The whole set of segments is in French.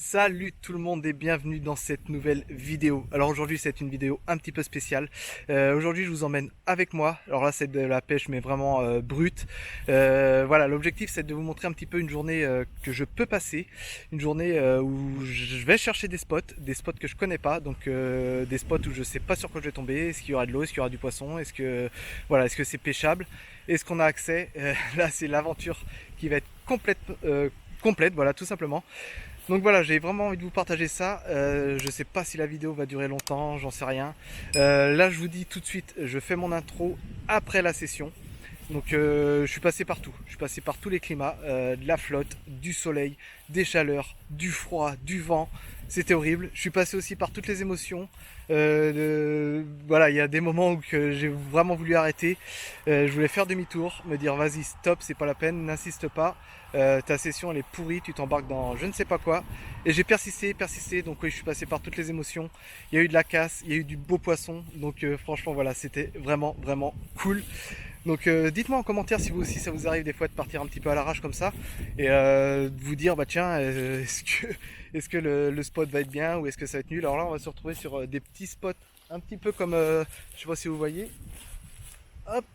Salut tout le monde et bienvenue dans cette nouvelle vidéo. Alors aujourd'hui c'est une vidéo un petit peu spéciale. Aujourd'hui je vous emmène avec moi. Alors là c'est de la pêche mais vraiment brute. Voilà, l'objectif c'est de vous montrer un petit peu une journée que je peux passer. Une journée où je vais chercher des spots que je connais pas. Donc des spots où je sais pas sur quoi je vais tomber. Est-ce qu'il y aura de l'eau, est-ce qu'il y aura du poisson, est-ce que voilà, est-ce que c'est pêchable, est-ce qu'on a accès. Là c'est l'aventure qui va être complète, voilà, tout simplement. Donc voilà, j'ai vraiment envie de vous partager ça. Je sais pas si la vidéo va durer longtemps, j'en sais rien. Là, je vous dis tout de suite, je fais mon intro après la session. Donc je suis passé partout. Je suis passé par tous les climats, de la flotte, du soleil, des chaleurs, du froid, du vent. C'était horrible. Je suis passé aussi par toutes les émotions. Voilà, il y a des moments où j'ai vraiment voulu arrêter. Je voulais faire demi-tour, me dire vas-y stop, c'est pas la peine, n'insiste pas. Ta session elle est pourrie, tu t'embarques dans je ne sais pas quoi. Et j'ai persisté. Donc oui, je suis passé par toutes les émotions. Il y a eu de la casse, il y a eu du beau poisson. Donc franchement voilà, c'était vraiment cool. Donc dites-moi en commentaire si vous aussi ça vous arrive des fois de partir un petit peu à l'arrache comme ça et de vous dire bah tiens est-ce que le spot va être bien ou est-ce que ça va être nul. Alors là on va se retrouver sur des petits spots un petit peu comme je sais pas si vous voyez. Hop,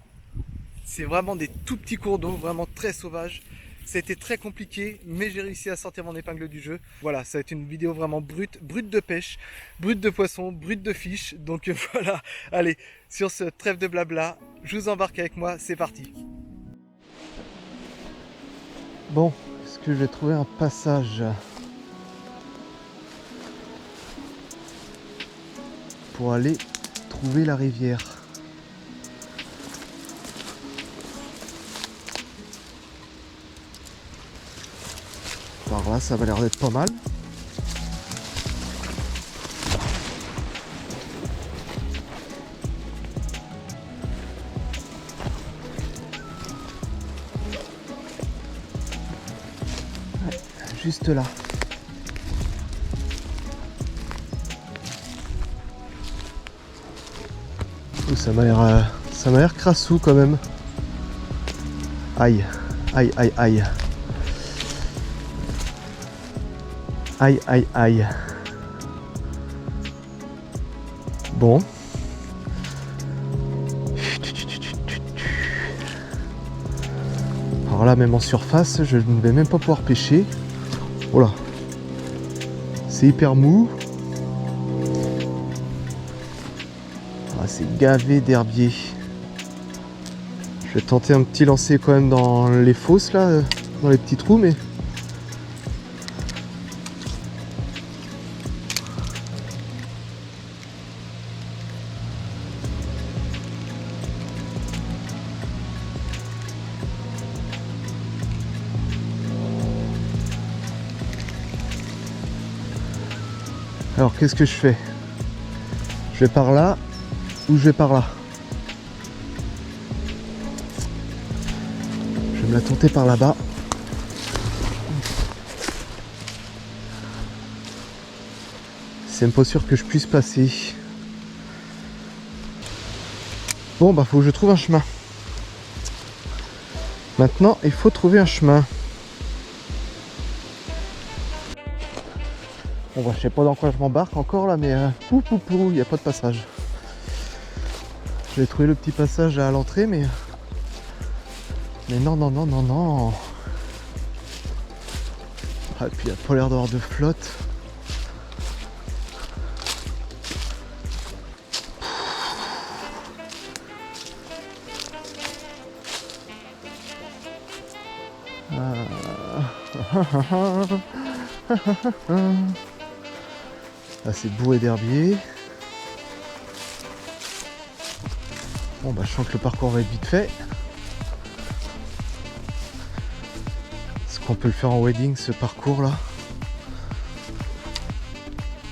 c'est vraiment des tout petits cours d'eau, vraiment très sauvages. Ça a été très compliqué, mais j'ai réussi à sortir mon épingle du jeu. Voilà, ça va être une vidéo vraiment brute de pêche, brute de poisson, brute de fiche. Donc voilà, allez, sur ce trêve de blabla, je vous embarque avec moi, c'est parti. Bon, est-ce que je vais trouver un passage pour aller trouver la rivière? Par là, ça va l'air d'être pas mal. Ouais, juste là. Oh, ça m'a l'air crassou quand même. Aïe, aïe, aïe, aïe. Aïe, aïe, aïe. Bon. Alors là, même en surface, je ne vais même pas pouvoir pêcher. Oh là. C'est hyper mou. Ah, c'est gavé d'herbier. Je vais tenter un petit lancer quand même dans les fosses là, dans les petits trous, mais... Alors qu'est-ce que je fais? Je vais par là ou je vais par là? Je vais me la tenter par là-bas. C'est même pas sûr que je puisse passer. Bon bah faut que je trouve un chemin. Maintenant il faut trouver un chemin. Bon bah je sais pas dans quoi je m'embarque encore là, mais il n'y a pas de passage. J'ai trouvé le petit passage à l'entrée, mais non. Ah, et puis il n'y a pas l'air d'avoir de flotte. Là c'est bourré d'herbier. Bon bah je sens que le parcours va être vite fait. Est-ce qu'on peut le faire en wedding ce parcours là?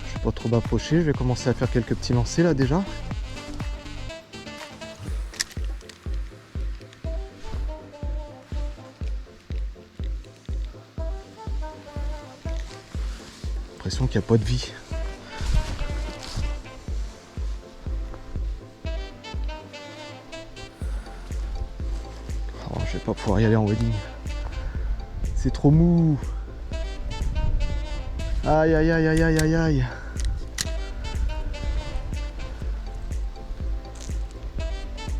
Je vais pas trop m'approcher, je vais commencer à faire quelques petits lancers là déjà. L'impression qu'il n'y a pas de vie. Oh, je vais pas pouvoir y aller en wedding. C'est trop mou. Aïe aïe aïe aïe aïe aïe aïe.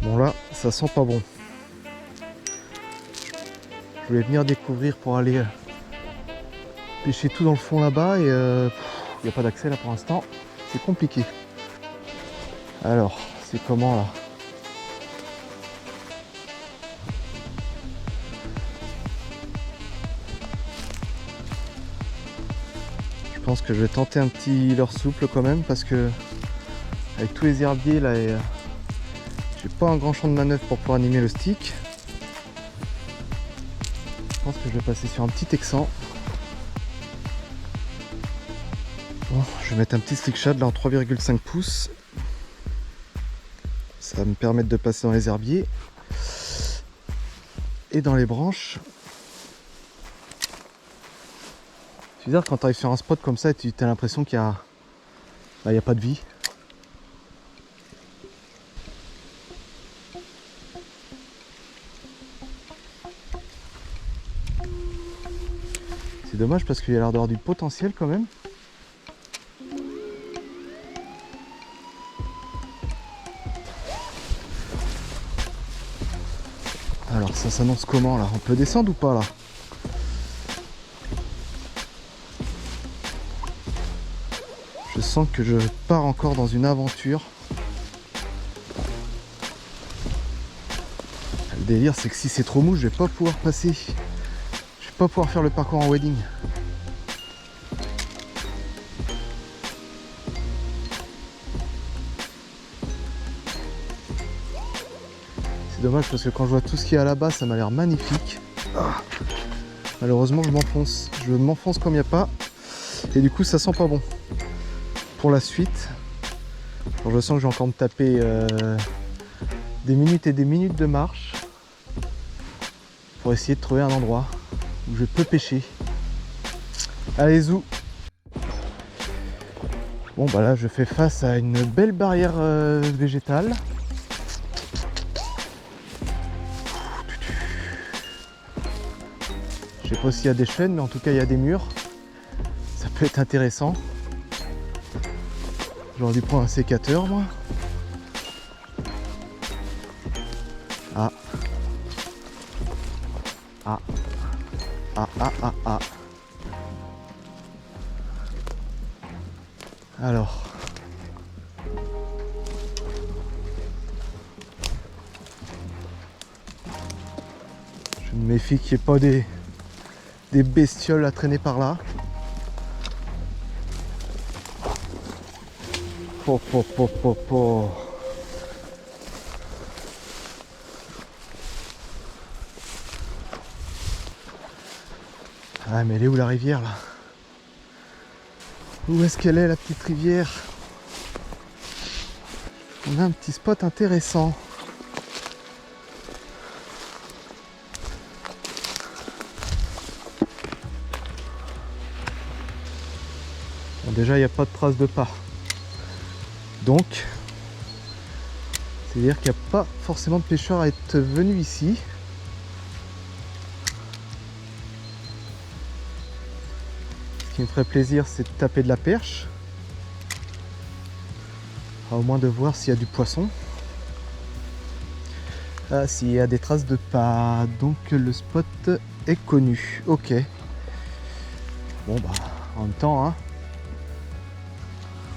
Bon là, ça sent pas bon. Je voulais venir découvrir pour aller pêcher tout dans le fond là-bas et il n'y a pas d'accès là pour l'instant. C'est compliqué. Alors, c'est comment là? Je pense que je vais tenter un petit leurre souple quand même parce que avec tous les herbiers là, j'ai pas un grand champ de manœuvre pour pouvoir animer le stick. Je pense que je vais passer sur un petit texan. Bon, je vais mettre un petit stick shad là en 3,5 pouces. Ça va me permettre de passer dans les herbiers et dans les branches. C'est bizarre quand tu arrives sur un spot comme ça et tu as l'impression qu'il y a... il n'y a pas de vie. C'est dommage parce qu'il y a l'air d'avoir du potentiel quand même. Alors ça s'annonce comment là? On peut descendre ou pas là? Je sens que je pars encore dans une aventure. Le délire c'est que si c'est trop mou, je vais pas pouvoir passer. Je vais pas pouvoir faire le parcours en wading. C'est dommage parce que quand je vois tout ce qu'il y a là-bas, ça m'a l'air magnifique. Ah. Malheureusement, je m'enfonce. Je m'enfonce comme il n'y a pas. Et du coup, ça sent pas bon. Pour la suite, alors je sens que je vais encore me taper des minutes et des minutes de marche pour essayer de trouver un endroit où je peux pêcher. Allez, zou! Bon, bah là, je fais face à une belle barrière végétale. Je sais pas s'il y a des chênes, mais en tout cas il y a des murs. Ça peut être intéressant. J'aurais dû prendre un sécateur moi. Ah. Ah. Ah ah ah ah. Alors. Je me méfie qu'il n'y ait pas des bestioles à traîner par là. Po, po, po, po, po. Ah mais elle est où la rivière là? Où est-ce qu'elle est la petite rivière? On a un petit spot intéressant. Bon, déjà il n'y a pas de trace de pas. Donc, c'est-à-dire qu'il n'y a pas forcément de pêcheurs à être venus ici. Ce qui me ferait plaisir, c'est de taper de la perche. Au moins de voir s'il y a du poisson. Ah, s'il y a des traces de pas. Donc le spot est connu. Ok. Bon bah, en même temps, hein.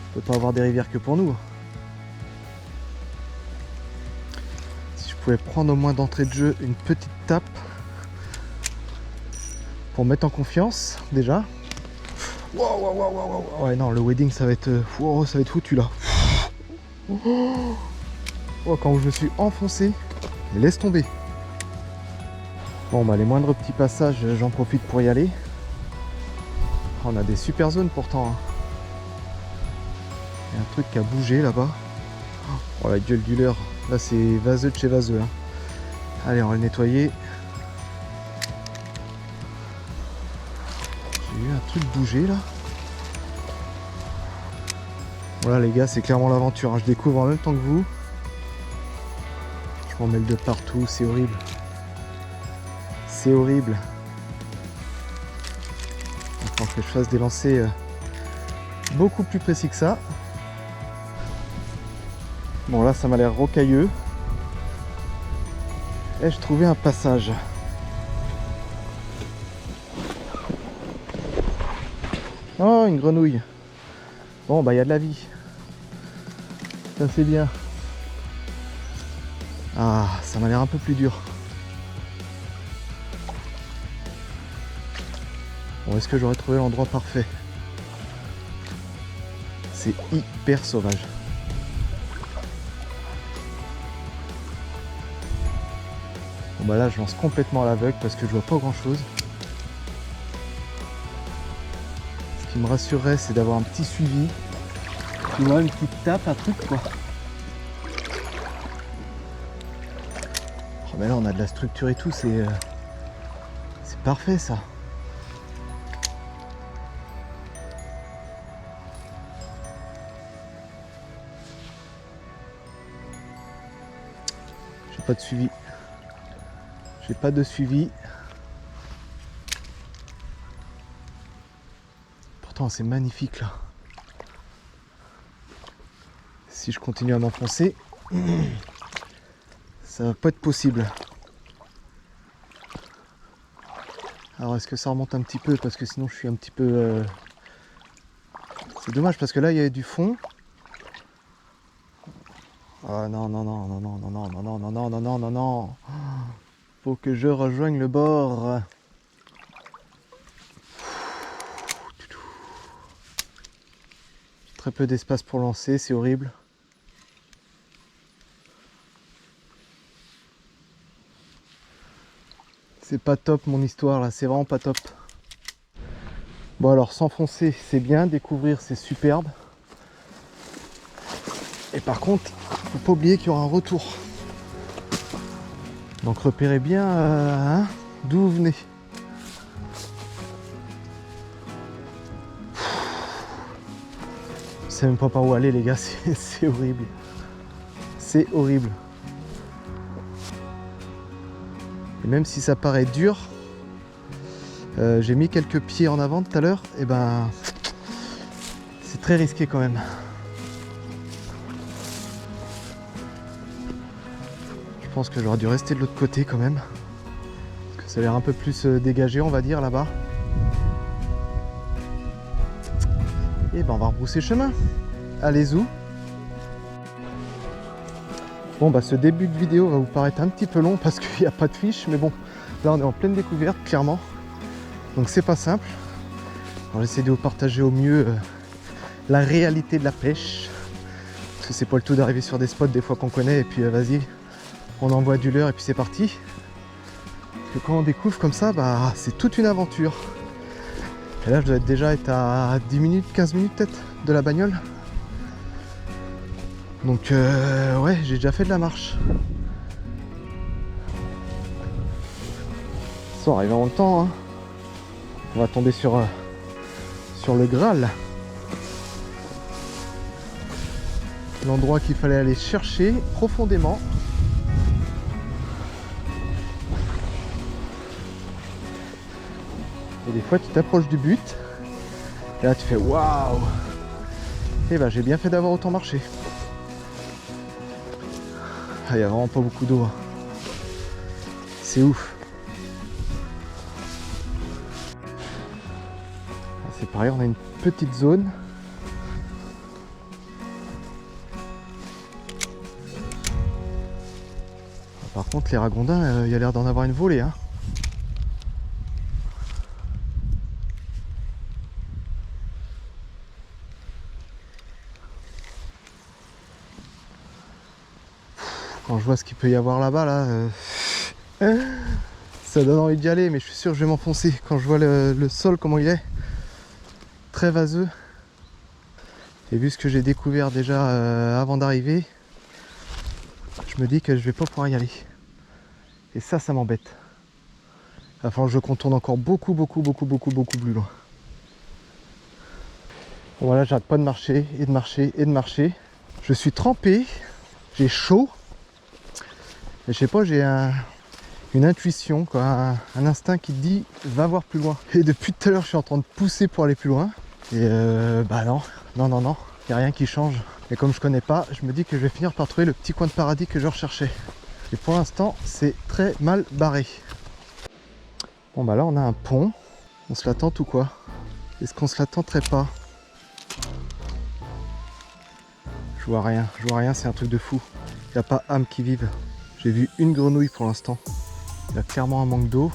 On peut pas avoir des rivières que pour nous. Si je pouvais prendre au moins d'entrée de jeu une petite tape pour me mettre en confiance déjà. Wow, wow, wow, wow, wow. Ouais non, le wading ça va être wow, ça va être foutu là. Oh, quand je me suis enfoncé, laisse tomber. Bon bah les moindres petits passages, j'en profite pour y aller. On a des super zones pourtant. Hein. Il y a un truc qui a bougé là-bas. Oh la gueule du leurre. Là c'est vaseux de chez vaseux. Hein. Allez, on va le nettoyer. J'ai eu un truc bouger là. Voilà les gars, c'est clairement l'aventure. Hein. Je découvre en même temps que vous. Je m'en mêle de partout, c'est horrible. C'est horrible. Il faut que je fasse des lancers beaucoup plus précis que ça. Bon là ça m'a l'air rocailleux. Et je trouvais un passage. Oh, une grenouille. Bon bah il y a de la vie. Ça c'est bien. Ah, ça m'a l'air un peu plus dur. Bon, est-ce que j'aurais trouvé l'endroit parfait? C'est hyper sauvage. Bon bah là je lance complètement à l'aveugle parce que je vois pas grand chose. Ce qui me rassurerait c'est d'avoir un petit suivi. Tu vois, une petite tape, un truc quoi. Oh mais là on a de la structure et tout, c'est parfait ça. J'ai pas de suivi. J'ai pas de suivi. Pourtant c'est magnifique là. Si je continue à m'enfoncer, ça va pas être possible. Alors est-ce que ça remonte un petit peu parce que sinon je suis un petit peu... C'est dommage parce que là il y avait du fond. Ah non non non non non non non non non non non non non non non. Faut que je rejoigne le bord. Très peu d'espace pour lancer, c'est horrible. C'est pas top mon histoire là, c'est vraiment pas top. Bon alors s'enfoncer c'est bien, découvrir c'est superbe. Et par contre, faut pas oublier qu'il y aura un retour. Donc repérez bien hein, d'où vous venez. Je sais même pas par où aller les gars, c'est horrible. C'est horrible. Et même si ça paraît dur, j'ai mis quelques pieds en avant tout à l'heure, et ben c'est très risqué quand même. Je pense que j'aurais dû rester de l'autre côté quand même. Parce que ça a l'air un peu plus dégagé on va dire là-bas. Et ben on va rebrousser chemin. Allez où? Bon bah ce début de vidéo va vous paraître un petit peu long parce qu'il n'y a pas de fiche, mais bon, là on est en pleine découverte clairement. Donc c'est pas simple. Alors j'essaie de vous partager au mieux la réalité de la pêche. Parce que c'est pas le tout d'arriver sur des spots des fois qu'on connaît et puis vas-y, on envoie du leurre et puis c'est parti. Parce que quand on découvre comme ça, bah c'est toute une aventure. Et là je dois déjà être à 10 minutes, 15 minutes peut-être de la bagnole. Donc ouais, j'ai déjà fait de la marche. Ça arrive en temps, hein. On va tomber sur le Graal. L'endroit qu'il fallait aller chercher profondément. Et des fois tu t'approches du but. Et là tu fais waouh. Et ben j'ai bien fait d'avoir autant marché. Ah, il n'y a vraiment pas beaucoup d'eau. Hein. C'est ouf. Ah, c'est pareil, on a une petite zone. Ah, par contre les ragondins, il y a l'air d'en avoir une volée. Hein. Quand je vois ce qu'il peut y avoir là-bas, là, ça donne envie d'y aller, mais je suis sûr que je vais m'enfoncer. Quand je vois le sol, comment il est, très vaseux. Et vu ce que j'ai découvert déjà avant d'arriver, je me dis que je vais pas pouvoir y aller. Et ça m'embête. Il va falloir que je contourne encore beaucoup plus loin. Bon, voilà, j'arrête pas de marcher, et de marcher, et de marcher. Je suis trempé, j'ai chaud. Et je sais pas, j'ai une intuition, quoi, un instinct qui te dit va voir plus loin. Et depuis tout à l'heure je suis en train de pousser pour aller plus loin. Et bah non, non, non, non, il n'y a rien qui change. Et comme je connais pas, je me dis que je vais finir par trouver le petit coin de paradis que je recherchais. Et pour l'instant, c'est très mal barré. Bon bah là, on a un pont. On se l'attend ou quoi? Est-ce qu'on se l'attenterait pas? Je vois rien, c'est un truc de fou. Il n'y a pas âme qui vive. J'ai vu une grenouille pour l'instant. Il y a clairement un manque d'eau.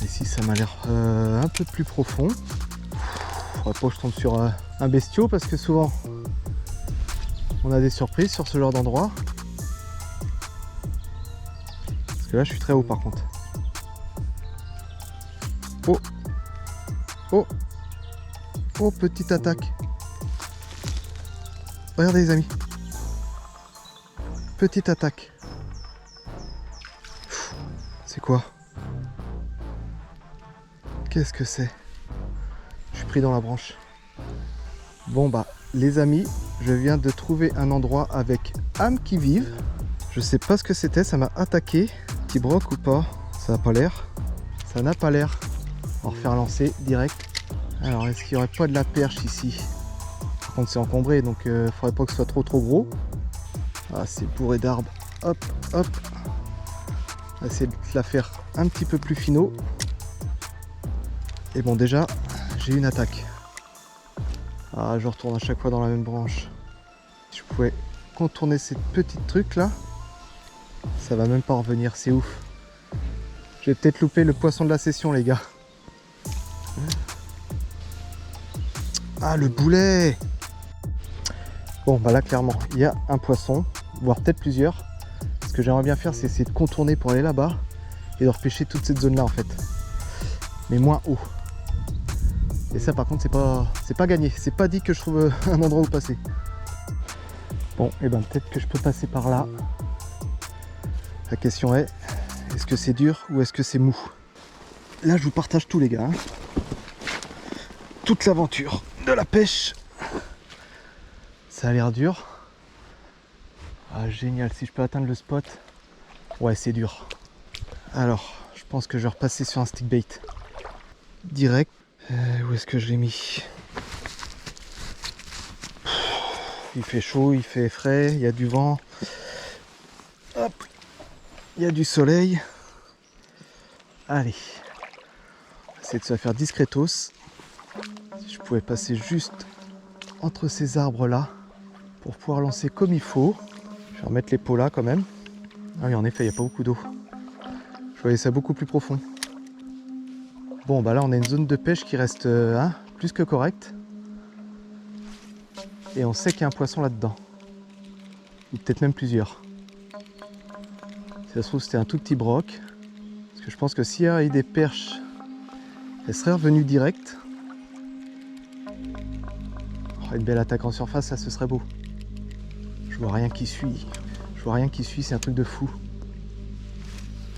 Ici, ça m'a l'air un peu plus profond. Faudrait pas que je tombe sur un bestiau parce que souvent on a des surprises sur ce genre d'endroit. Parce que là, je suis très haut par contre. Oh, oh, oh, petite attaque. Regardez les amis. Petite attaque. C'est quoi? Qu'est-ce que c'est? Je suis pris dans la branche. Bon bah les amis, je viens de trouver un endroit avec âme qui vive. Je sais pas ce que c'était, ça m'a attaqué. Petit broc ou pas? Ça n'a pas l'air. Ça n'a pas l'air. On va refaire lancer direct. Alors est-ce qu'il n'y aurait pas de la perche ici? Par contre c'est encombré donc faudrait pas que ce soit trop gros. Ah c'est bourré d'arbres. Hop hop. On va essayer de la faire un petit peu plus finaux. Et bon déjà j'ai une attaque. Ah je retourne à chaque fois dans la même branche. Si je pouvais contourner ces petits trucs là, ça va même pas revenir, c'est ouf. Je vais peut-être louper le poisson de la session les gars. Ah le boulet. Bon bah là clairement il y a un poisson, voire peut-être plusieurs. Ce que j'aimerais bien faire c'est essayer de contourner pour aller là-bas et de repêcher toute cette zone là en fait. Mais moins haut. Et ça par contre c'est pas gagné, c'est pas dit que je trouve un endroit où passer. Bon et ben peut-être que je peux passer par là. La question est-ce que c'est dur ou est-ce que c'est mou? Là je vous partage tout les gars. Toute l'aventure de la pêche. Ça a l'air dur. Ah génial, si je peux atteindre le spot. Ouais c'est dur. Alors je pense que je vais repasser sur un stick bait. Direct. Où est-ce que je l'ai mis? Il fait chaud, il fait frais, il y a du vent. Hop. Il y a du soleil. Allez. On va essayer de se la faire discretos. Si je pouvais passer juste entre ces arbres là pour pouvoir lancer comme il faut. Je vais remettre les pots là quand même. Ah oui en effet il n'y a pas beaucoup d'eau. Je voyais ça beaucoup plus profond. Bon bah là on a une zone de pêche qui reste plus que correcte. Et on sait qu'il y a un poisson là-dedans. Ou peut-être même plusieurs. Si ça se trouve c'était un tout petit broc. Parce que je pense que s'il y a eu des perches, elles seraient revenues direct. Oh, une belle attaque en surface, ça ce serait beau. Je vois rien qui suit. Je vois rien qui suit, c'est un truc de fou.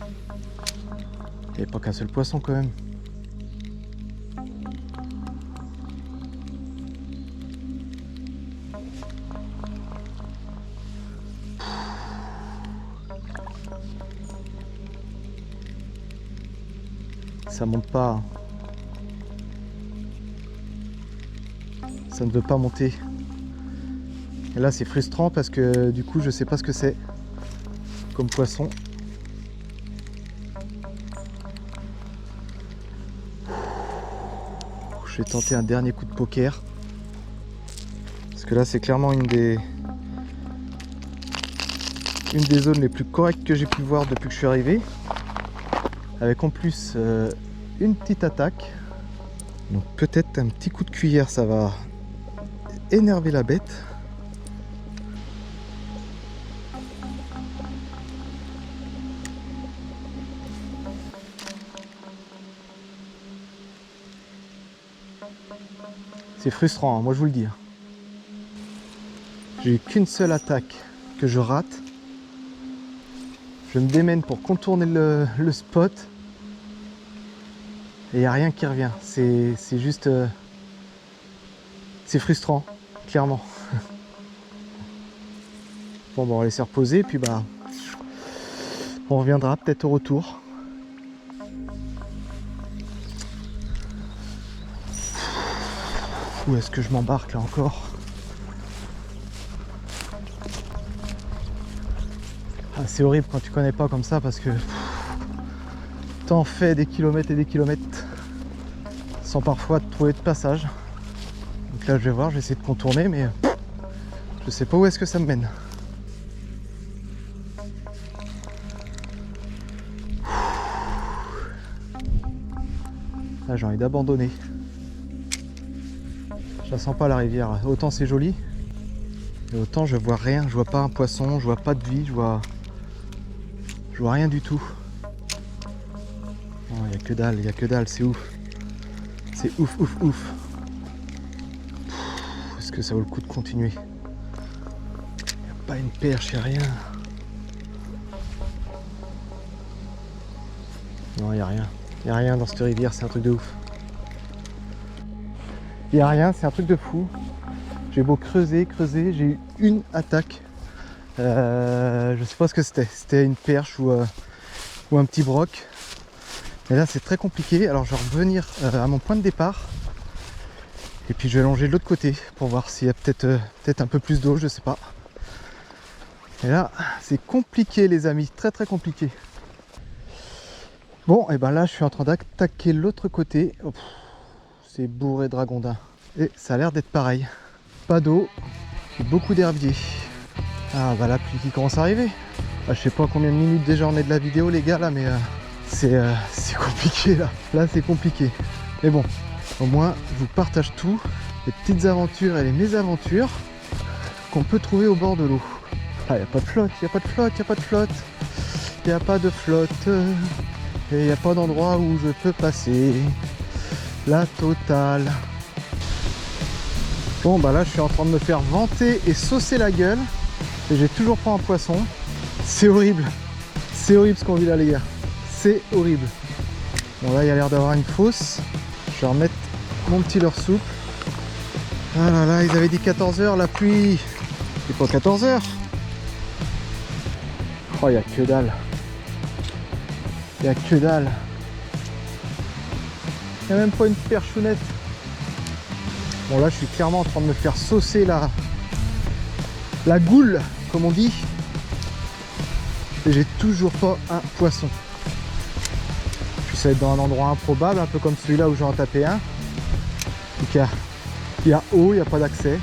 Il n'y avait pas qu'un seul poisson quand même. Ça monte pas. Ça ne veut pas monter. Et là c'est frustrant parce que du coup je sais pas ce que c'est comme poisson. Je vais tenter un dernier coup de poker. Parce que là c'est clairement une des zones les plus correctes que j'ai pu voir depuis que je suis arrivé. Avec en plus une petite attaque. Donc peut-être un petit coup de cuillère ça va énerver la bête. C'est frustrant, hein, moi je vous le dis. J'ai eu qu'une seule attaque que je rate. Je me démène pour contourner le spot. Et il n'y a rien qui revient. C'est juste... c'est frustrant, clairement. Bon, bah, on va laisser reposer, puis bah... on reviendra peut-être au retour. Où est-ce que je m'embarque là encore? Ah, c'est horrible quand tu connais pas comme ça parce que t'en fais des kilomètres et des kilomètres sans parfois trouver de passage. Donc là je vais voir, je vais essayer de contourner mais je sais pas où est-ce que ça me mène. Là j'ai envie d'abandonner. Je la sens pas la rivière. Autant c'est joli, et autant je vois rien. Je vois pas un poisson, je vois pas de vie, je vois rien du tout. Il y a que dalle, c'est ouf. C'est ouf. Est-ce que ça vaut le coup de continuer? Il n'y a pas une perche, il n'y a rien. Non, il n'y a rien. Il n'y a rien dans cette rivière, c'est un truc de ouf. Il n'y a rien, c'est un truc de fou. J'ai beau creuser, j'ai eu une attaque. Je sais pas ce que c'était. C'était une perche ou un petit broc. Et là c'est très compliqué. Alors je vais revenir à mon point de départ. Et puis je vais longer de l'autre côté pour voir s'il y a peut-être un peu plus d'eau, je sais pas. Et là c'est compliqué les amis, très compliqué. Bon et ben là je suis en train d'attaquer l'autre côté. Oh, c'est bourré de dragondins. Et ça a l'air d'être pareil. Pas d'eau, beaucoup d'herbiers. Ah bah la pluie qui commence à arriver. Ah, je sais pas combien de minutes déjà on est de la vidéo les gars là, mais c'est compliqué là. Là c'est compliqué. Mais bon, au moins je vous partage tout, les petites aventures et les mésaventures qu'on peut trouver au bord de l'eau. Ah, il n'y a pas de flotte, il n'y a pas de flotte, il n'y a pas de flotte. Il n'y a pas de flotte. Et il n'y a pas d'endroit où je peux passer. La totale. Bon bah là je suis en train de me faire vanter et saucer la gueule. Et j'ai toujours pas un poisson. C'est horrible. C'est horrible ce qu'on vit là les gars. C'est horrible. Bon là il y a l'air d'avoir une fosse. Je vais remettre mon petit leurre souple. Ah là là, ils avaient dit 14 h la pluie. C'est pas 14 h. Oh, il n'y a que dalle. Il n'y a que dalle. Il n'y a même pas une perchounette. Bon là je suis clairement en train de me faire saucer la goule, comme on dit. Et j'ai toujours pas un poisson. Puis ça va être dans un endroit improbable, un peu comme celui-là où j'en ai tapé un. Donc il y a eau, il n'y a pas d'accès.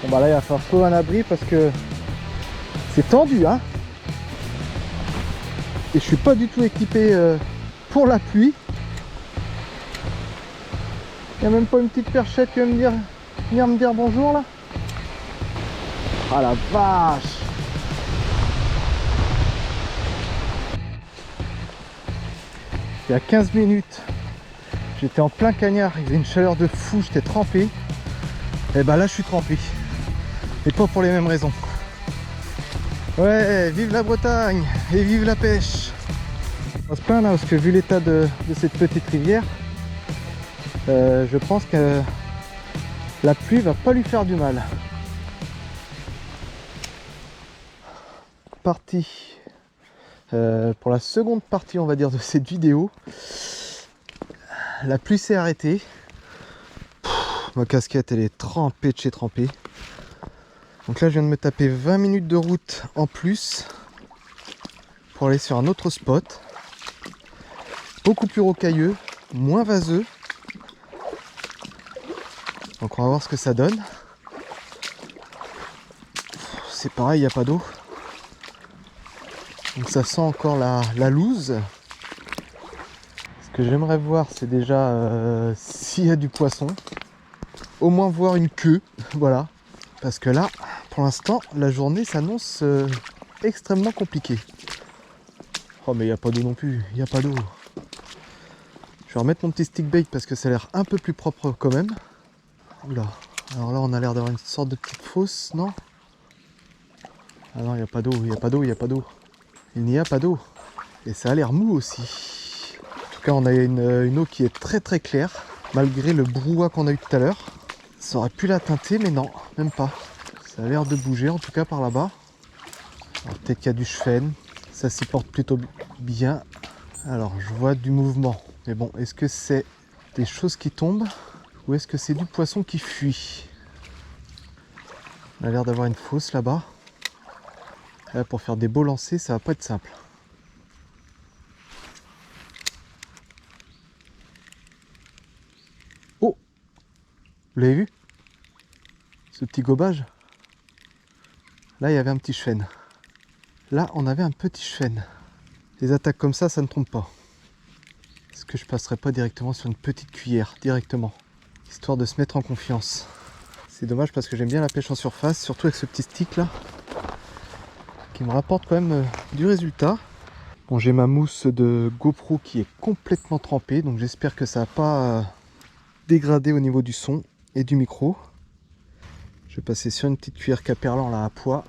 Bon bah là il va falloir trouver un abri parce que c'est tendu hein. Et je suis pas du tout équipé pour la pluie. Il n'y a même pas une petite perchette qui va venir me dire bonjour là. Ah la vache! Il y a 15 minutes, j'étais en plein cagnard, il faisait une chaleur de fou, j'étais trempé. Et bah là je suis trempé. Et pas pour les mêmes raisons. Ouais, vive la Bretagne et vive la pêche! On se plaint là parce que vu l'état de cette petite rivière, je pense que la pluie va pas lui faire du mal. Parti pour la seconde partie on va dire de cette vidéo. La pluie s'est arrêtée. Ma casquette elle est trempée de chez trempée. Donc là je viens de me taper 20 minutes de route en plus pour aller sur un autre spot. Beaucoup plus rocailleux, moins vaseux. Donc on va voir ce que ça donne. C'est pareil, il n'y a pas d'eau. Donc ça sent encore la loose. Ce que j'aimerais voir c'est déjà s'il y a du poisson. Au moins voir une queue, voilà. Parce que là, pour l'instant, la journée s'annonce extrêmement compliquée. Oh mais il n'y a pas d'eau non plus, il n'y a pas d'eau. Je vais remettre mon petit stick bait parce que ça a l'air un peu plus propre quand même. Oula, alors là on a l'air d'avoir une sorte de petite fosse, non? Ah non, il n'y a pas d'eau, il n'y a pas d'eau, il n'y a pas d'eau. Il n'y a pas d'eau. Et ça a l'air mou aussi. En tout cas, on a une eau qui est très claire, malgré le brouhaha qu'on a eu tout à l'heure. Ça aurait pu la teinter, mais non, même pas. Ça a l'air de bouger, en tout cas par là-bas. Alors peut-être qu'il y a du chêne, ça s'y porte plutôt bien. Alors je vois du mouvement, mais bon, est-ce que c'est des choses qui tombent ou est-ce que c'est du poisson qui fuit? On a l'air d'avoir une fosse là-bas. Là, pour faire des beaux lancers, ça va pas être simple. Oh! Vous l'avez vu? Ce petit gobage. Là, il y avait un petit chêne. Là, on avait un petit chêne. Les attaques comme ça ne trompe pas. Est-ce que je passerai pas directement sur une petite cuillère, directement, histoire de se mettre en confiance? C'est dommage parce que j'aime bien la pêche en surface, surtout avec ce petit stick là, qui me rapporte quand même du résultat. Bon, j'ai ma mousse de GoPro qui est complètement trempée, donc j'espère que ça va pas dégradé au niveau du son et du micro. Je vais passer sur une petite cuillère Caperlan là à pois.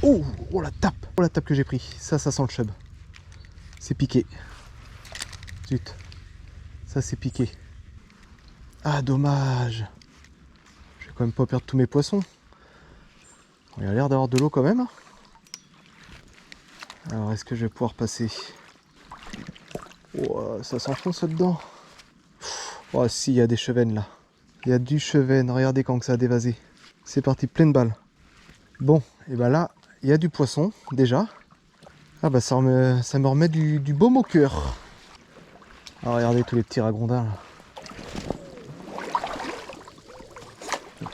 Oh, oh la tape! Oh la tape que j'ai pris. Ça sent le chub. C'est piqué. Zut. Ça c'est piqué. Ah dommage. Je vais quand même pas perdre tous mes poissons. Il a l'air d'avoir de l'eau quand même. Alors est-ce que je vais pouvoir passer? Oh, ça s'enfonce là-dedans. Oh si, il y a des chevennes là. Il y a du chevenne. Regardez quand que ça a dévasé. C'est parti, pleine balle. Bon, et ben là, il y a du poisson déjà. Ah bah ça me remet du baume au cœur. Ah, regardez tous les petits ragondins là.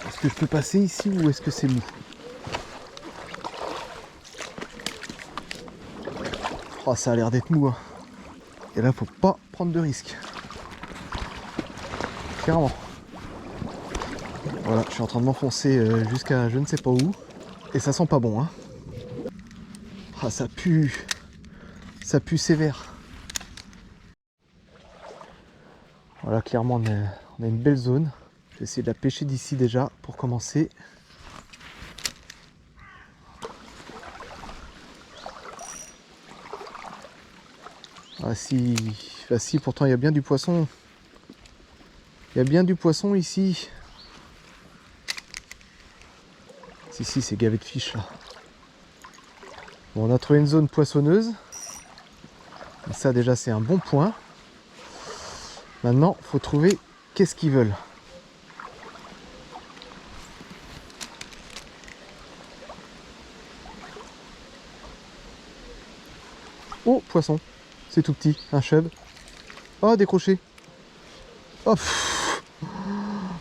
Est-ce que je peux passer ici ou est-ce que c'est mou? Oh, ça a l'air d'être mou. Hein. Et là, faut pas prendre de risques. Clairement. Voilà, je suis en train de m'enfoncer jusqu'à je ne sais pas où. Et ça sent pas bon. Hein. Ah, ça pue. Ça pue sévère. Voilà, clairement, on a une belle zone. Je vais essayer de la pêcher d'ici déjà pour commencer. Ah si, pourtant il y a bien du poisson. Il y a bien du poisson ici. Si, c'est gavé de fiches là. Bon, on a trouvé une zone poissonneuse. Et ça déjà c'est un bon point. Maintenant, il faut trouver qu'est-ce qu'ils veulent. Oh, poisson. C'est tout petit, un chub. Oh, décroché. Oh,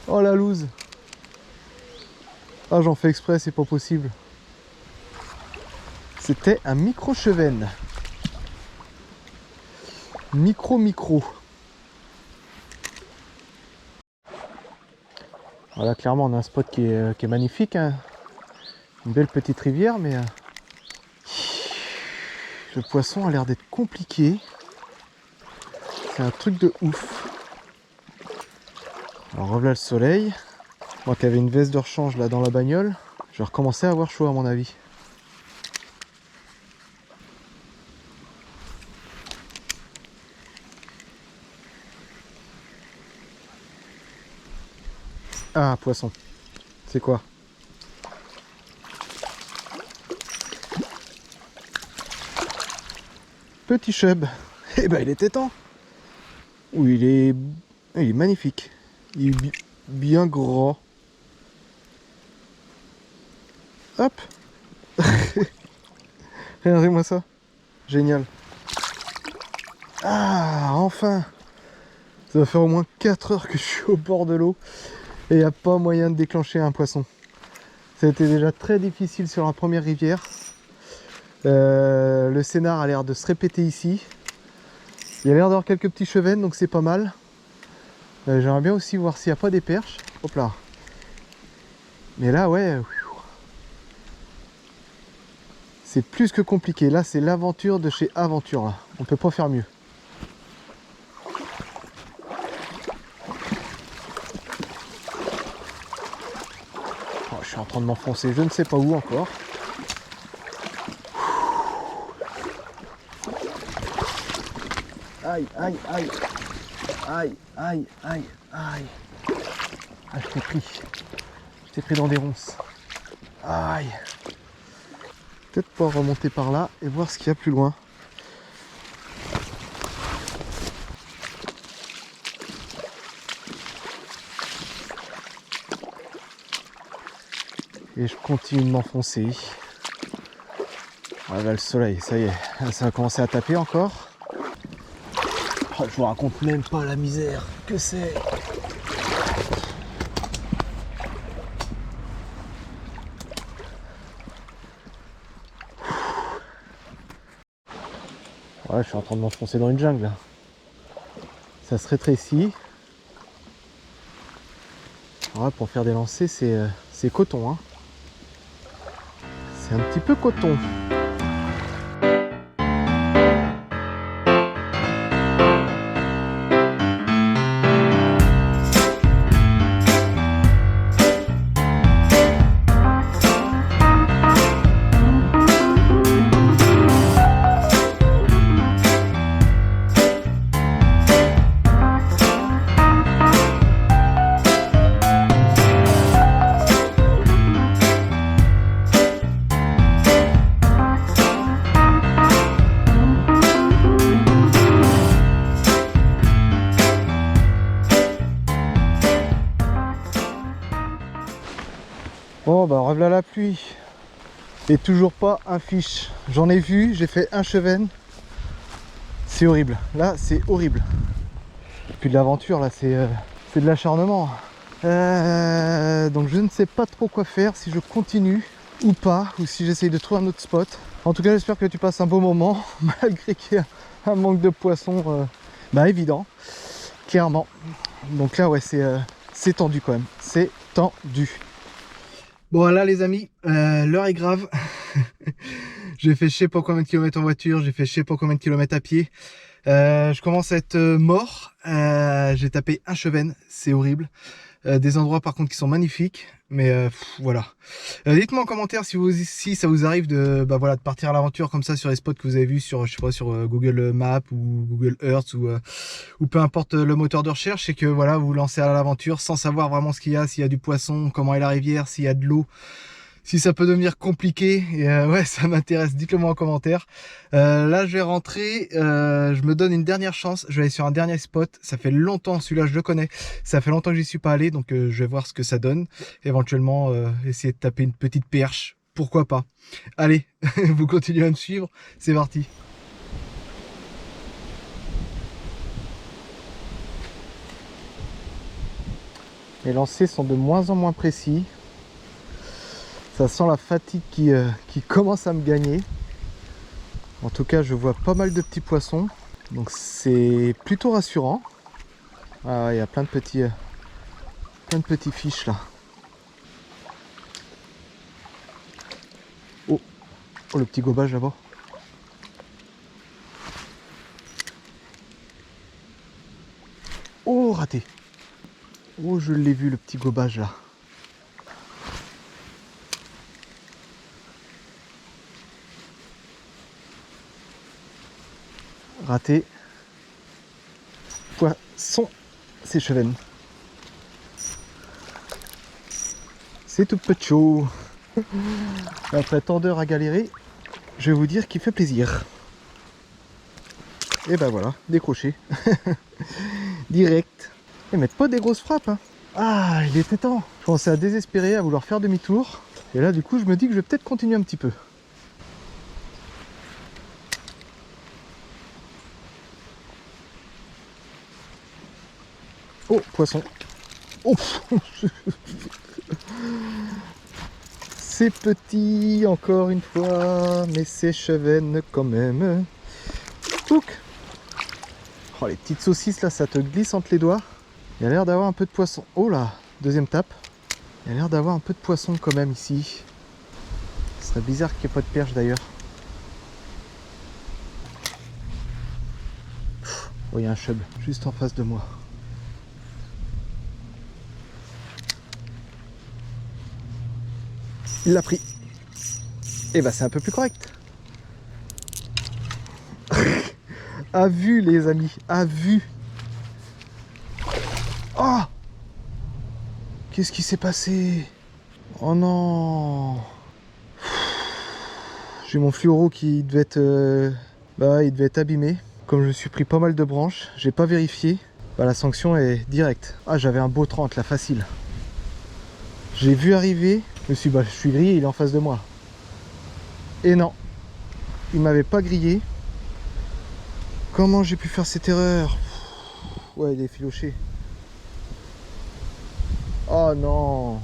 oh la loose. Ah, j'en fais exprès, c'est pas possible. C'était un micro-chevenne. Micro. Voilà, clairement, on a un spot qui est magnifique. Hein. Une belle petite rivière, mais le poisson a l'air d'être compliqué. C'est un truc de ouf. Alors, revoilà le soleil. Moi qui avais une veste de rechange là dans la bagnole, je vais recommencer à avoir chaud à mon avis. Ah, poisson. C'est quoi? Petit chub. Eh ben il était temps. Oui, il est magnifique. Il est bien gros. Hop. Regardez-moi ça. Génial. Ah, enfin. Ça va faire au moins 4 heures que je suis au bord de l'eau. Et il n'y a pas moyen de déclencher un poisson. Ça a été déjà très difficile sur la première rivière. Le scénar a l'air de se répéter ici. Il y a l'air d'avoir quelques petits chevennes, donc c'est pas mal. J'aimerais bien aussi voir s'il n'y a pas des perches. Hop là. Mais là, ouais. C'est plus que compliqué. Là, c'est l'aventure de chez Aventure. Là. On peut pas faire mieux. Oh, je suis en train de m'enfoncer. Je ne sais pas où encore. Aïe, aïe, aïe. Aïe, aïe, aïe, aïe. Ah, je t'ai pris dans des ronces. Aïe. peut-être pouvoir remonter par là et voir ce qu'il y a plus loin. Et je continue de m'enfoncer. Ah bah le soleil, ça y est, ça va commencer à taper encore. Oh, je vous raconte même pas la misère que c'est. Ouais, je suis en train de m'enfoncer dans une jungle là. Ça se rétrécit. Ouais, pour faire des lancers, c'est coton, hein. C'est un petit peu coton. Bon bah revoilà la pluie. Et toujours pas un fiche. J'en ai vu, j'ai fait un chevenne. C'est horrible. Là c'est horrible. Puis de l'aventure là, c'est de l'acharnement. Donc je ne sais pas trop quoi faire, si je continue ou pas, ou si j'essaye de trouver un autre spot. En tout cas j'espère que tu passes un beau moment, malgré qu'il y a un manque de poissons évident, clairement. Donc là ouais c'est tendu quand même, c'est tendu. Bon voilà les amis, l'heure est grave. J'ai fait je sais pas combien de kilomètres en voiture, j'ai fait je sais pas combien de kilomètres à pied. Je commence à être mort. J'ai tapé un chevenne, c'est horrible. Des endroits par contre qui sont magnifiques, mais voilà. Dites-moi en commentaire si ça vous arrive de voilà, de partir à l'aventure comme ça sur les spots que vous avez vus sur, je sais pas, sur Google Maps ou Google Earth ou peu importe le moteur de recherche, c'est que voilà, vous vous lancez à l'aventure sans savoir vraiment ce qu'il y a, s'il y a du poisson, comment est la rivière, s'il y a de l'eau. Si ça peut devenir compliqué, et ouais, ça m'intéresse, dites-le moi en commentaire. Là, je vais rentrer, je me donne une dernière chance, je vais aller sur un dernier spot. Ça fait longtemps, celui-là, je le connais. Ça fait longtemps que j'y suis pas allé, donc je vais voir ce que ça donne. Éventuellement, essayer de taper une petite perche, pourquoi pas. Allez, vous continuez à me suivre, c'est parti. Les lancers sont de moins en moins précis. Ça sent la fatigue qui commence à me gagner. En tout cas, je vois pas mal de petits poissons. Donc c'est plutôt rassurant. Ah, il y a plein de petits fiches là. Oh, oh le petit gobage là-bas. Oh, raté. Oh, je l'ai vu le petit gobage là. Raté. Poisson, c'est chevenne. C'est tout petit chaud. Après tant d'heures à galérer, je vais vous dire qu'il fait plaisir. Et ben voilà, décroché. Direct. Et mettre pas des grosses frappes. Hein. Ah, il était temps. Je commençais à désespérer, à vouloir faire demi-tour. Et là, du coup, je me dis que je vais peut-être continuer un petit peu. Oh, poisson. Oh. C'est petit, encore une fois, mais c'est chevenne quand même. Touc. Oh, les petites saucisses, là, ça te glisse entre les doigts. Il y a l'air d'avoir un peu de poisson. Oh là, deuxième tape. Il y a l'air d'avoir un peu de poisson quand même ici. Ce serait bizarre qu'il n'y ait pas de perche d'ailleurs. Oh, il y a un chub juste en face de moi. Il l'a pris. Et bah c'est un peu plus correct. À vue les amis, à vue. Oh, qu'est-ce qui s'est passé? Oh non. J'ai mon fluoro qui devait être, il devait être abîmé. Comme je me suis pris pas mal de branches, j'ai pas vérifié. Bah, la sanction est directe. Ah, j'avais un beau 30 là, facile. J'ai vu arriver, je me suis dit, bah, je suis grillé, il est en face de moi. Et non, il m'avait pas grillé. Comment j'ai pu faire cette erreur? Ouais, il est filoché. Oh non.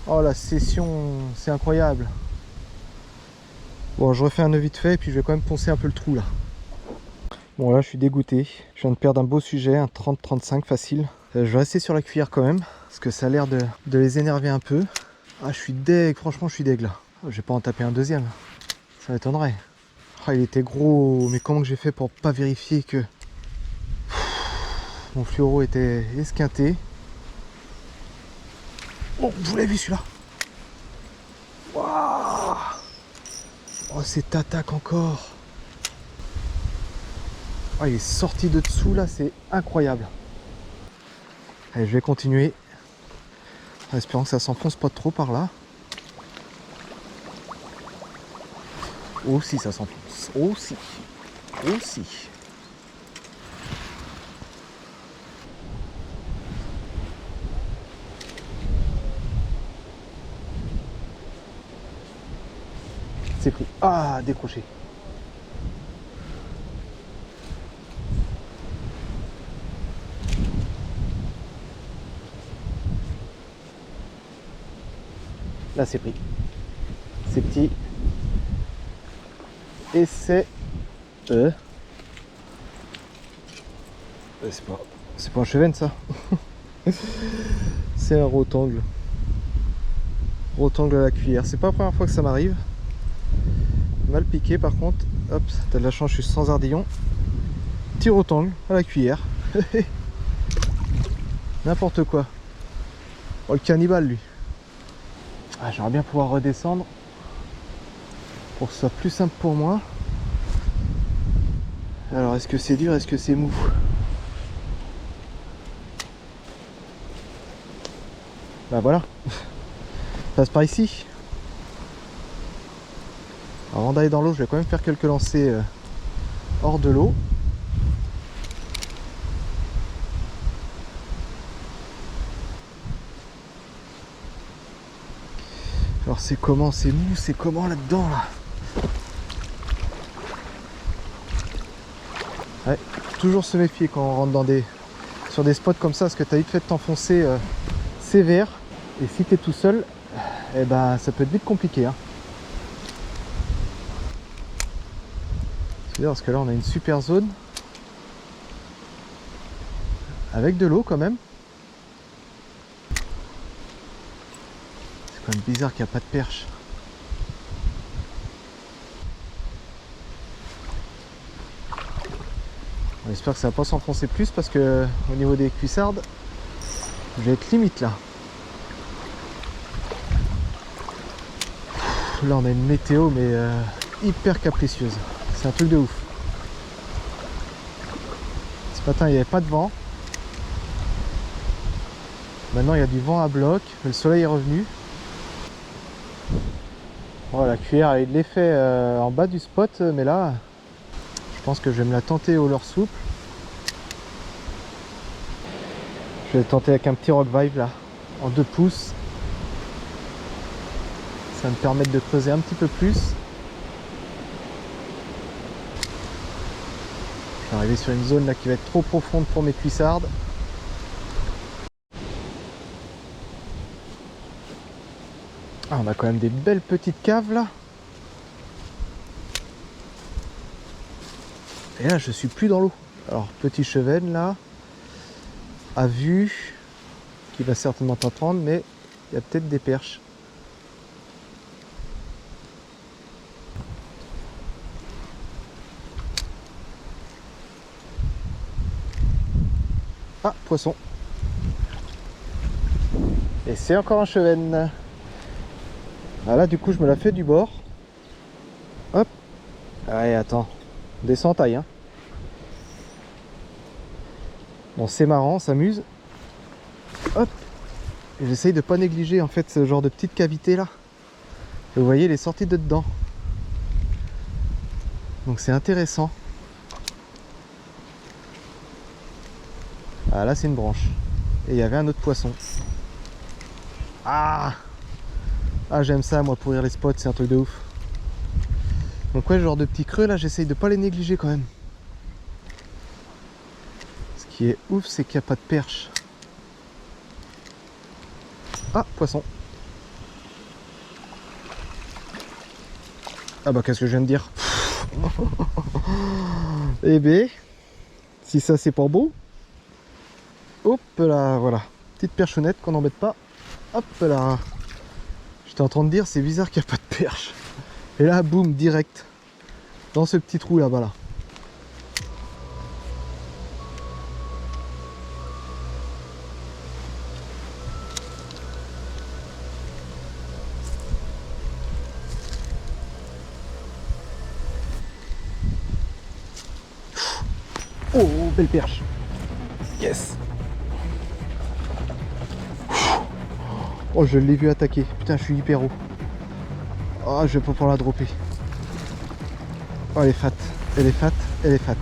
Oh, la session, c'est incroyable. Bon, je refais un nœud vite fait et puis je vais quand même poncer un peu le trou là. Bon, là je suis dégoûté. Je viens de perdre un beau sujet, un 30-35 facile. Je vais rester sur la cuillère quand même, parce que ça a l'air de les énerver un peu. Ah, je suis deg, franchement je suis deg là. Je vais pas en taper un deuxième. Ça m'étonnerait. Ah, il était gros, mais comment que j'ai fait pour pas vérifier que mon fluoro était esquinté. Oh, vous l'avez vu celui-là? Waouh! Oh, cette attaque encore! Oh, il est sorti de dessous là, c'est incroyable. Allez, je vais continuer. En espérant que ça s'enfonce pas trop par là. Oh si, ça s'enfonce. Oh si. Oh si. C'est pris. Ah, décroché. Là, c'est pris. C'est petit. Et c'est... C'est pas un chevenne, ça. C'est un rotangle. Rotangle à la cuillère. C'est pas la première fois que ça m'arrive. Mal piqué, par contre. Hop, t'as de la chance, je suis sans ardillon. Petit rotangle à la cuillère. N'importe quoi. Oh, le cannibale, lui. Ah, j'aimerais bien pouvoir redescendre pour que ce soit plus simple pour moi. Alors, est-ce que c'est dur, est-ce que c'est mou? Bah voilà. Passe par ici. Avant d'aller dans l'eau, je vais quand même faire quelques lancers hors de l'eau. Alors c'est comment? C'est mou? C'est comment là-dedans là? Ouais, toujours se méfier quand on rentre sur des spots comme ça, parce que tu as vite fait de t'enfoncer sévère. Et si tu es tout seul, eh ben, ça peut être vite compliqué. Hein. C'est-à-dire parce que là on a une super zone. Avec de l'eau quand même. C'est quand même bizarre qu'il n'y a pas de perche. On espère que ça va pas s'enfoncer plus parce que au niveau des cuissardes, je vais être limite là. Là on a une météo mais hyper capricieuse. C'est un truc de ouf. Ce matin il n'y avait pas de vent. Maintenant il y a du vent à bloc. Le soleil est revenu. Voilà, la cuillère a eu de l'effet en bas du spot, mais là je pense que je vais me la tenter au leurre souple. Je vais tenter avec un petit rock vibe là, en 2 pouces. Ça va me permettre de creuser un petit peu plus. Je vais arriver sur une zone là qui va être trop profonde pour mes cuissardes. Ah, on a quand même des belles petites caves là. Et là je suis plus dans l'eau. Alors petit chevenne là, à vue, qui va certainement t'entendre, mais il y a peut-être des perches. Ah, poisson. Et c'est encore un chevenne. Voilà, du coup je me la fais du bord. Hop. Allez, attends. Descends en taille. Hein. Bon, c'est marrant, on s'amuse. Hop. J'essaye de pas négliger en fait ce genre de petite cavité là. Et vous voyez, elle est sortie de dedans. Donc c'est intéressant. Ah là c'est une branche. Et il y avait un autre poisson. Ah, ah j'aime ça moi, pourrir les spots, c'est un truc de ouf. Donc ouais, ce genre de petits creux là, j'essaye de pas les négliger quand même. Ce qui est ouf, c'est qu'il n'y a pas de perche. Ah, poisson. Ah bah qu'est-ce que je viens de dire? Eh ben, si ça c'est pour beau. Hop là, voilà. Petite perchonnette qu'on n'embête pas. Hop là. J'étais en train de dire, c'est bizarre qu'il n'y a pas de perche. Et là, boum, direct. Dans ce petit trou là-bas là. Oh, belle perche. Yes. Oh, je l'ai vu attaquer. Putain, je suis hyper haut. Oh, je vais pas pouvoir la dropper. Oh, elle est fat. Elle est fat. Elle est fat.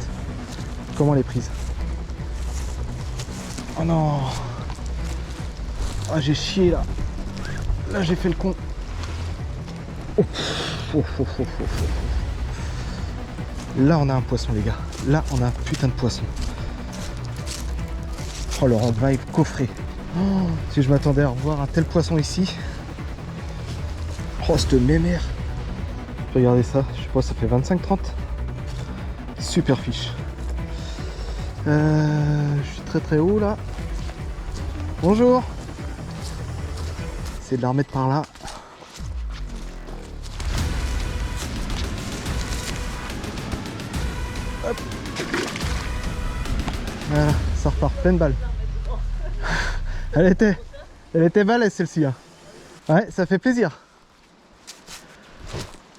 Comment elle est prise? Oh non. Oh, j'ai chié là. Là, j'ai fait le con. Oh. Oh, oh, oh, oh, oh. Là, on a un poisson, les gars. Là, on a un putain de poisson. Oh, le rock vibe coffré. Oh, si je m'attendais à revoir un tel poisson ici. Oh, cette mémère. Regardez ça, je sais pas, ça fait 25-30. Super fiche. Je suis très très haut là. Bonjour. C'est de la remettre par là. Hop. Voilà, ça repart, pleine balle. Elle était balèze celle-ci. Hein. Ouais, ça fait plaisir.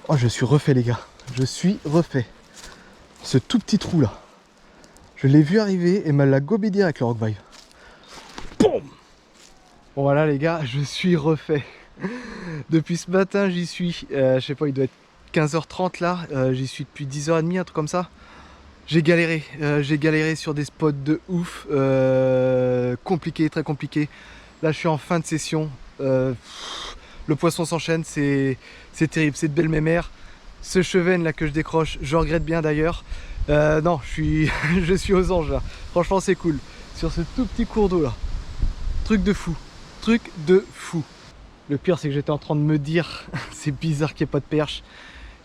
Oh, je suis refait les gars. Je suis refait. Ce tout petit trou là. Je l'ai vu arriver et me l'a gobé direct le rock vibe. Boum. Bon voilà les gars, je suis refait. Depuis ce matin j'y suis. Je sais pas, il doit être 15h30 là. J'y suis depuis 10h30, un truc comme ça. J'ai galéré sur des spots de ouf. Compliqué, très compliqué. Là je suis en fin de session. Le poisson s'enchaîne, c'est terrible, c'est de belles mémères. Ce chevenne là que je décroche, je regrette bien d'ailleurs. Non, je suis aux anges là. Franchement c'est cool. Sur ce tout petit cours d'eau là. Truc de fou. Truc de fou. Le pire c'est que j'étais en train de me dire, c'est bizarre qu'il n'y ait pas de perche.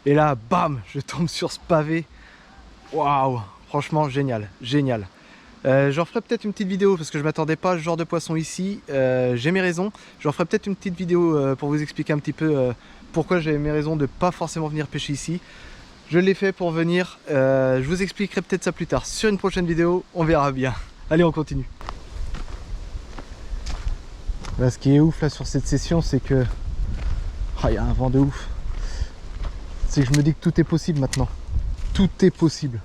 Et là, bam, je tombe sur ce pavé. Waouh, franchement génial, génial. J'en ferai peut-être une petite vidéo parce que je m'attendais pas à ce genre de poisson ici. J'ai mes raisons. J'en ferai peut-être une petite vidéo pour vous expliquer un petit peu pourquoi j'avais mes raisons de pas forcément venir pêcher ici. Je l'ai fait pour venir. Je vous expliquerai peut-être ça plus tard sur une prochaine vidéo. On verra bien. Allez, on continue. Là, ce qui est ouf là sur cette session, c'est que il y a un vent de ouf. C'est que je me dis que tout est possible maintenant. Tout est possible.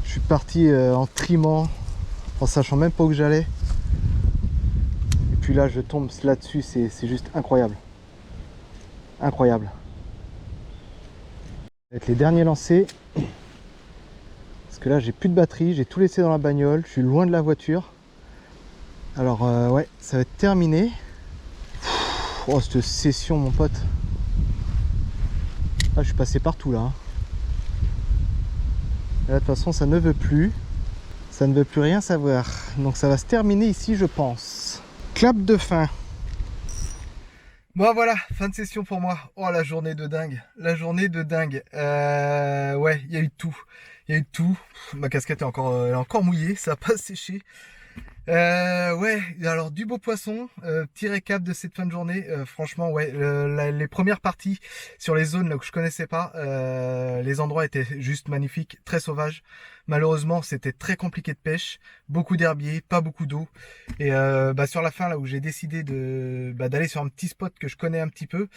Je suis parti en trimant, en sachant même pas où j'allais. Et puis là, je tombe là-dessus, c'est juste incroyable. Incroyable. Avec les derniers lancers. Parce que là, j'ai plus de batterie, j'ai tout laissé dans la bagnole, je suis loin de la voiture. Alors, ouais, ça va être terminé. Oh, cette session, mon pote. Ah, je suis passé partout là. Et là, de toute façon, ça ne veut plus. Ça ne veut plus rien savoir. Donc, ça va se terminer ici, je pense. Clap de fin. Bon, voilà, fin de session pour moi. Oh, la journée de dingue. La journée de dingue. Ouais, il y a eu tout. Il y a eu tout. Ma casquette elle est encore mouillée, ça n'a pas séché. Ouais, alors du beau poisson, petit récap de cette fin de journée, franchement ouais, les premières parties sur les zones là où je connaissais pas, les endroits étaient juste magnifiques, très sauvages. Malheureusement c'était très compliqué de pêche, beaucoup d'herbiers, pas beaucoup d'eau, et sur la fin là où j'ai décidé d'aller sur un petit spot que je connais un petit peu,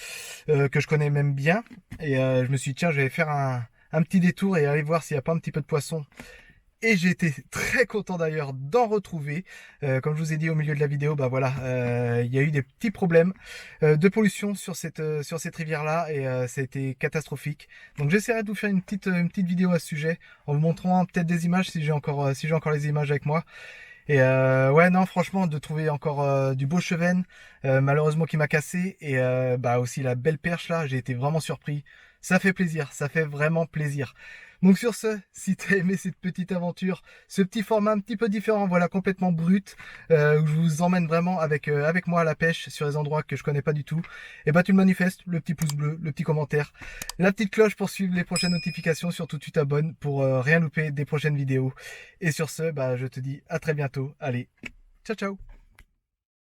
que je connais même bien, et je me suis dit tiens je vais faire un petit détour et aller voir s'il n'y a pas un petit peu de poisson. et j'ai été très content d'ailleurs d'en retrouver. Comme je vous ai dit au milieu de la vidéo, bah voilà, il y a eu des petits problèmes de pollution sur cette rivière-là et ça a été catastrophique. Donc j'essaierai de vous faire une petite vidéo à ce sujet en vous montrant peut-être des images si j'ai encore les images avec moi. Et ouais, non, franchement, de trouver encore du beau chevenne, malheureusement qui m'a cassé, et bah aussi la belle perche là, j'ai été vraiment surpris. Ça fait plaisir, ça fait vraiment plaisir. Donc sur ce, si t'as aimé cette petite aventure, ce petit format un petit peu différent, voilà, complètement brut, où je vous emmène vraiment avec moi à la pêche sur les endroits que je connais pas du tout, et bah tu le manifestes, le petit pouce bleu, le petit commentaire, la petite cloche pour suivre les prochaines notifications, surtout tu t'abonnes pour rien louper des prochaines vidéos. Et sur ce, bah je te dis à très bientôt. Allez, ciao ciao.